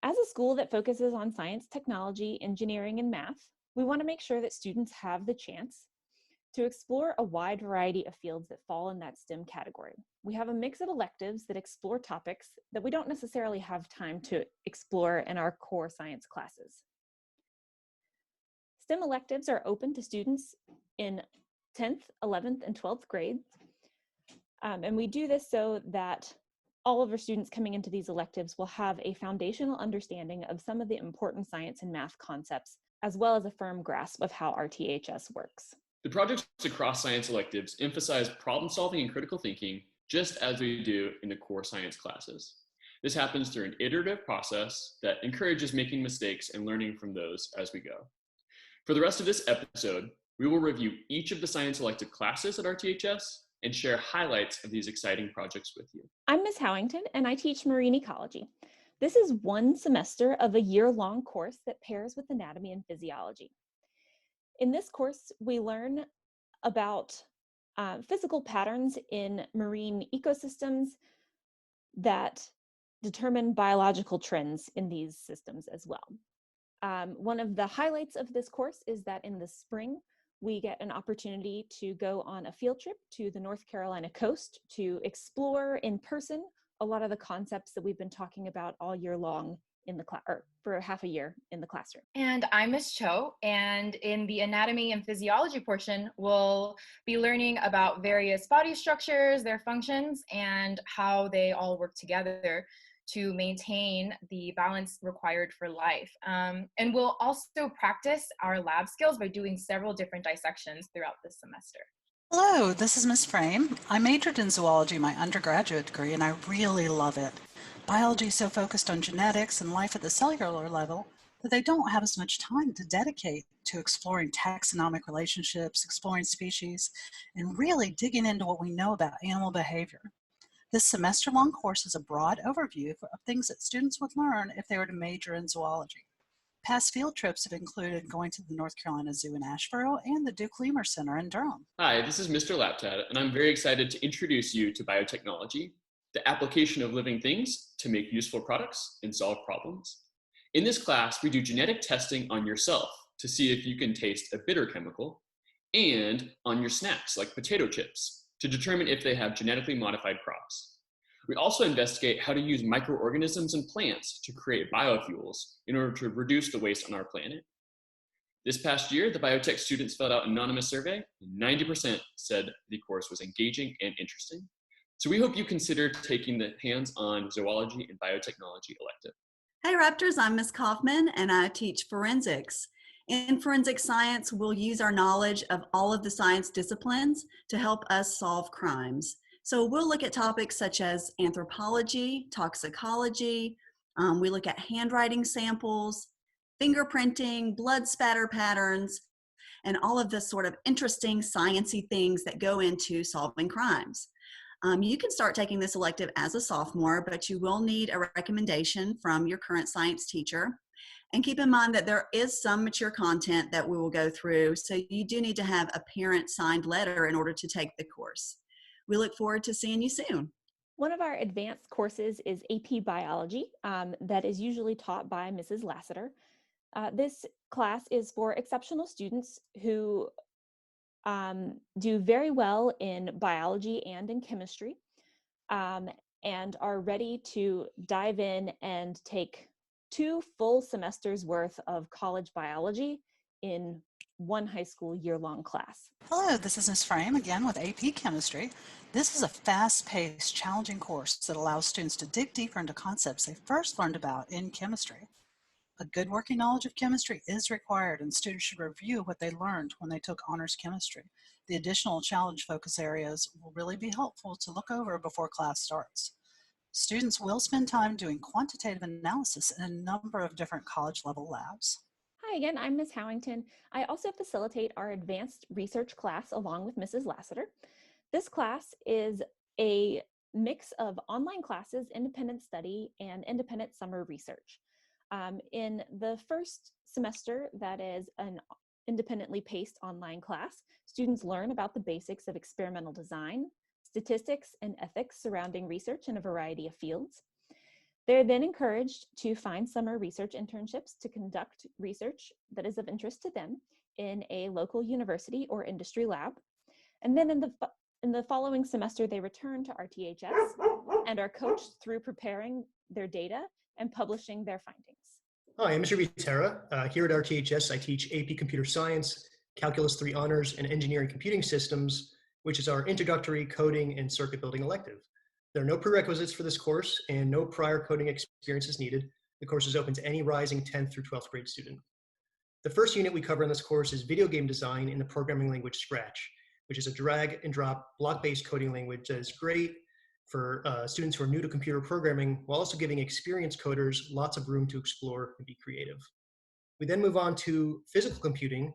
As a school that focuses on science, technology, engineering, and math, we want to make sure that students have the chance to explore a wide variety of fields that fall in that STEM category. We have a mix of electives that explore topics that we don't necessarily have time to explore in our core science classes. STEM electives are open to students in 10th, 11th, and 12th grades. And we do this so that all of our students coming into these electives will have a foundational understanding of some of the important science and math concepts, as well as a firm grasp of how RTHS works. The projects across science electives emphasize problem solving and critical thinking, just as we do in the core science classes. This happens through an iterative process that encourages making mistakes and learning from those as we go. For the rest of this episode, we will review each of the science elective classes at RTHS and share highlights of these exciting projects with you. I'm Ms. Howington, and I teach marine ecology. This is one semester of a year-long course that pairs with anatomy and physiology. In this course, we learn about physical patterns in marine ecosystems that determine biological trends in these systems as well. One of the highlights of this course is that in the spring, we get an opportunity to go on a field trip to the North Carolina coast to explore in person a lot of the concepts that we've been talking about all year long in the class, or for half a year in the classroom. And I'm Ms. Cho, and in the anatomy and physiology portion, we'll be learning about various body structures, their functions, and how they all work together to maintain the balance required for life. And we'll also practice our lab skills by doing several different dissections throughout the semester. Hello, this is Ms. Frame. I majored in zoology in my undergraduate degree, and I really love it. Biology is so focused on genetics and life at the cellular level that they don't have as much time to dedicate to exploring taxonomic relationships, exploring species, and really digging into what we know about animal behavior. This semester-long course is a broad overview of things that students would learn if they were to major in zoology. Past field trips have included going to the North Carolina Zoo in Asheboro and the Duke Lemur Center in Durham. Hi, this is Mr. Laptad, and I'm very excited to introduce you to biotechnology, the application of living things to make useful products and solve problems. In this class, we do genetic testing on yourself to see if you can taste a bitter chemical, and on your snacks like potato chips to determine if they have genetically modified crops. We also investigate how to use microorganisms and plants to create biofuels in order to reduce the waste on our planet. This past year, the biotech students filled out an anonymous survey, and 90% said the course was engaging and interesting. So we hope you consider taking the hands-on zoology and biotechnology elective. Hey Raptors, I'm Ms. Kaufman and I teach forensics. In forensic science, we'll use our knowledge of all of the science disciplines to help us solve crimes. So we'll look at topics such as anthropology, toxicology, we look at handwriting samples, fingerprinting, blood spatter patterns, and all of the sort of interesting sciencey things that go into solving crimes. You can start taking this elective as a sophomore, but you will need a recommendation from your current science teacher. And keep in mind that there is some mature content that we will go through, so you do need to have a parent-signed letter in order to take the course. We look forward to seeing you soon. One of our advanced courses is AP Biology that is usually taught by Mrs. Lassiter. This class is for exceptional students who do very well in biology and in chemistry and are ready to dive in and take 2 full semesters worth of college biology in one high school year-long class. Hello, this is Ms. Frame again with AP Chemistry. This is a fast-paced, challenging course that allows students to dig deeper into concepts they first learned about in chemistry. A good working knowledge of chemistry is required, and students should review what they learned when they took honors chemistry. The additional challenge focus areas will really be helpful to look over before class starts. Students will spend time doing quantitative analysis in a number of different college-level labs. Hi again, I'm Ms. Howington. I also facilitate our advanced research class along with Mrs. Lassiter. This class is a mix of online classes, independent study, and independent summer research. In the first semester, that is an independently paced online class, students learn about the basics of experimental design, statistics, and ethics surrounding research in a variety of fields. They're then encouraged to find summer research internships to conduct research that is of interest to them in a local university or industry lab. And then in the following semester, they return to RTHS and are coached through preparing their data and publishing their findings. Hi, I'm Mr. Vitera. Here at RTHS, I teach AP Computer Science, Calculus 3 Honors, and Engineering Computing Systems, which is our introductory coding and circuit building elective. There are no prerequisites for this course and no prior coding experience is needed. The course is open to any rising 10th through 12th grade student. The first unit we cover in this course is video game design in the programming language Scratch, which is a drag and drop block-based coding language that is great for students who are new to computer programming, while also giving experienced coders lots of room to explore and be creative. We then move on to physical computing,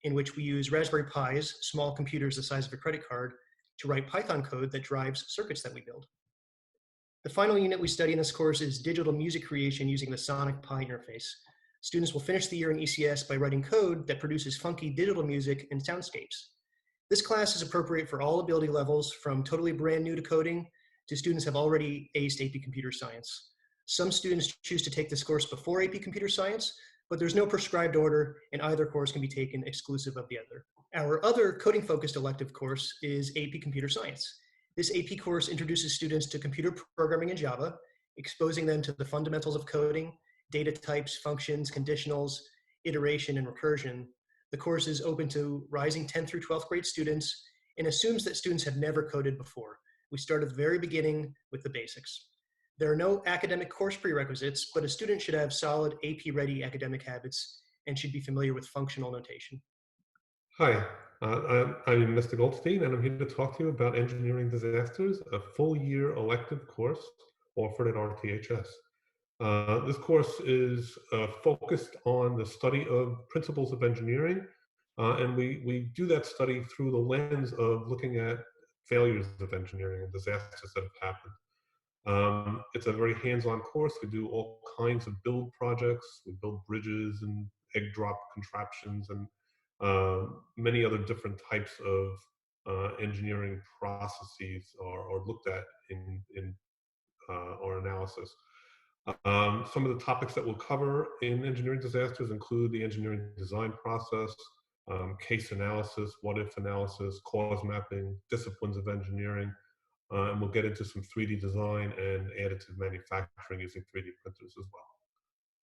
in which we use Raspberry Pis, small computers the size of a credit card, to write Python code that drives circuits that we build. The final unit we study in this course is digital music creation using the Sonic Pi interface. Students will finish the year in ECS by writing code that produces funky digital music and soundscapes. This class is appropriate for all ability levels, from totally brand new to coding to students who have already aced AP Computer Science. Some students choose to take this course before AP Computer Science, but there's no prescribed order, and either course can be taken exclusive of the other. Our other coding-focused elective course is AP Computer Science. This AP course introduces students to computer programming in Java, exposing them to the fundamentals of coding, data types, functions, conditionals, iteration, and recursion. The course is open to rising 10th through 12th grade students and assumes that students have never coded before. We start at the very beginning with the basics. There are no academic course prerequisites, but a student should have solid AP-ready academic habits and should be familiar with functional notation. Hi, I'm Mr. Goldstein, and I'm here to talk to you about Engineering Disasters, a full-year elective course offered at RTHS. This course is focused on the study of principles of engineering, and we do that study through the lens of looking at failures of engineering and disasters that have happened. It's a very hands-on course. We do all kinds of build projects. We build bridges and egg drop contraptions and many other different types of engineering processes are looked at in our analysis. Some of the topics that we'll cover in engineering disasters include the engineering design process, case analysis, what-if analysis, cause mapping, disciplines of engineering, and we'll get into some 3D design and additive manufacturing using 3D printers as well.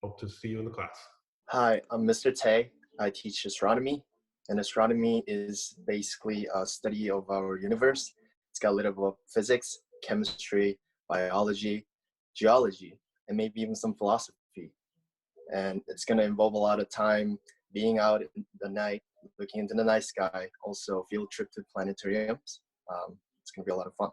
Hope to see you in the class. Hi, I'm Mr. Tay. I teach astronomy, and astronomy is basically a study of our universe. It's got a little bit of physics, chemistry, biology, geology, and maybe even some philosophy. And it's going to involve a lot of time being out in the night, looking into the night sky, also field trip to planetariums. It's going to be a lot of fun.